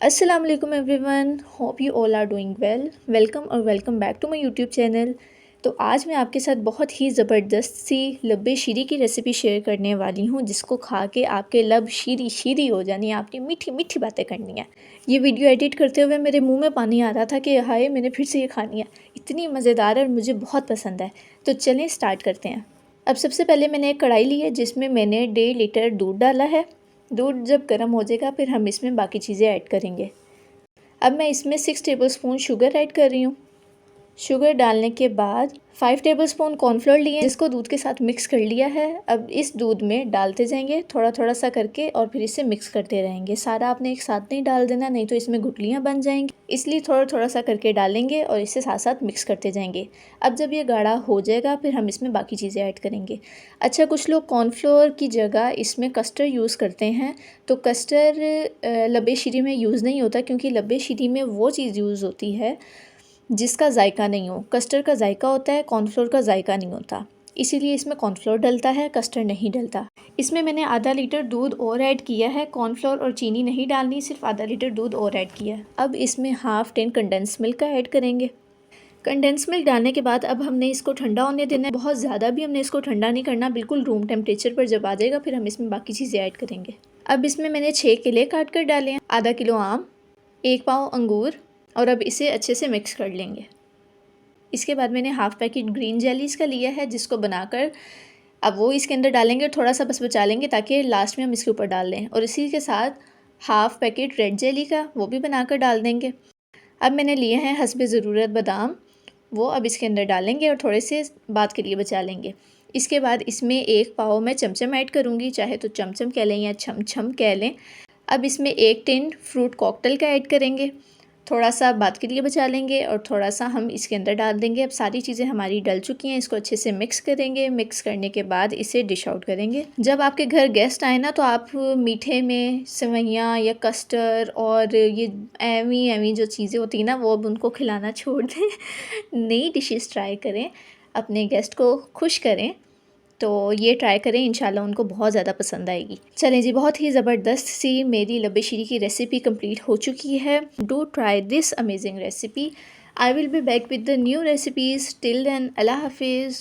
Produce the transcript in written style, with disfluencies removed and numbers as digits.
अस्सलाम वालेकुम everyone, hope you all are doing well. Welcome back to my YouTube channel. तो आज मैं आपके साथ बहुत ही ज़बरदस्त सी लब्बे शीरी की रेसिपी शेयर करने वाली हूँ, जिसको खा के आपके लब शीरी शीरी हो जानी, आपकी मीठी मीठी बातें करनी है। ये वीडियो एडिट करते हुए मेरे मुंह में पानी आ रहा था कि हाय मैंने फिर से ये खानी है, इतनी मज़ेदार है और मुझे बहुत पसंद है। तो चलें स्टार्ट करते हैं। अब सबसे पहले मैंने एक कढ़ाई ली है जिसमें मैंने 1.5 लीटर दूध डाला है। दूध जब गर्म हो जाएगा फिर हम इसमें बाकी चीज़ें ऐड करेंगे। अब मैं इसमें 6 टेबलस्पून शुगर ऐड कर रही हूँ। शुगर डालने के बाद 5 टेबलस्पून कॉर्नफ्लोर लिए, जिसको दूध के साथ मिक्स कर लिया है। अब इस दूध में डालते जाएंगे थोड़ा थोड़ा सा करके और फिर इसे मिक्स करते रहेंगे। सारा आपने एक साथ नहीं डाल देना, नहीं तो इसमें गुठलियाँ बन जाएंगी, इसलिए थोड़ा थोड़ा सा करके डालेंगे और इसे साथ साथ मिक्स करते जाएंगे। अब जब ये गाढ़ा हो जाएगा फिर हम इसमें बाकी चीज़ें ऐड करेंगे। अच्छा, कुछ लोग कॉर्नफ्लोर की जगह इसमें कस्टर्ड यूज़ करते हैं, तो कस्टर्ड लब्बे शीरी में यूज़ नहीं होता, क्योंकि लब्बे शीरी में वो चीज़ यूज़ होती है जिसका जायका नहीं हो। कस्टर्ड का जायका होता है, कॉर्नफ्लोर का जायका नहीं होता, इसीलिए इसमें कॉर्नफ्लोर डलता है, कस्टर्ड नहीं डलता। इसमें मैंने आधा लीटर दूध और ऐड किया है। कॉर्नफ्लोर और चीनी नहीं डालनी, सिर्फ आधा लीटर दूध और ऐड किया है। अब इसमें हाफ टिन कंडेंस मिल्क का ऐड करेंगे। कंडेंस मिल्क डालने के बाद अब हमने इसको ठंडा होने देना है। बहुत ज़्यादा भी हमने इसको ठंडा नहीं करना, बिल्कुल रूम टेम्परेचर पर जब आ जाएगा फिर हम इसमें बाकी चीज़ें ऐड करेंगे। अब इसमें मैंने 6 केले काट कर डाले हैं, आधा किलो आम, 1 पाव अंगूर, और अब इसे अच्छे से मिक्स कर लेंगे। इसके बाद मैंने हाफ़ पैकेट ग्रीन जेलीज़ का लिया है, जिसको बनाकर अब वो इसके अंदर डालेंगे, थोड़ा सा बस बचा लेंगे ताकि लास्ट में हम इसके ऊपर डाल दें। और इसी के साथ हाफ़ पैकेट रेड जेली का, वो भी बनाकर डाल देंगे। अब मैंने लिए हैं हस्बे ज़रूरत बादाम, वो अब इसके अंदर डालेंगे और थोड़े से बाद के लिए बचा लेंगे। इसके बाद इसमें 1 पाव मैं चमचम ऐड करूँगी, चाहे तो चमचम कह लें या छम कह लें। अब इसमें 1 टिन फ्रूट कॉकटेल का ऐड करेंगे, थोड़ा सा बाद के लिए बचा लेंगे और थोड़ा सा हम इसके अंदर डाल देंगे। अब सारी चीज़ें हमारी डल चुकी हैं, इसको अच्छे से मिक्स करेंगे। मिक्स करने के बाद इसे डिश आउट करेंगे। जब आपके घर गेस्ट आए ना, तो आप मीठे में सेवइयाँ या कस्टर्ड और ये एवी एवी जो चीज़ें होती हैं ना, वो अब उनको खिलाना छोड़ दें। नई डिशेस ट्राई करें, अपने गेस्ट को खुश करें। तो ये ट्राई करें, इंशाल्लाह उनको बहुत ज़्यादा पसंद आएगी। चलें जी, बहुत ही ज़बरदस्त सी मेरी लब्बे शीरी की रेसिपी कंप्लीट हो चुकी है। Do try this amazing recipe. I will be back with the new recipes. Till then, अल्लाह हाफिज़।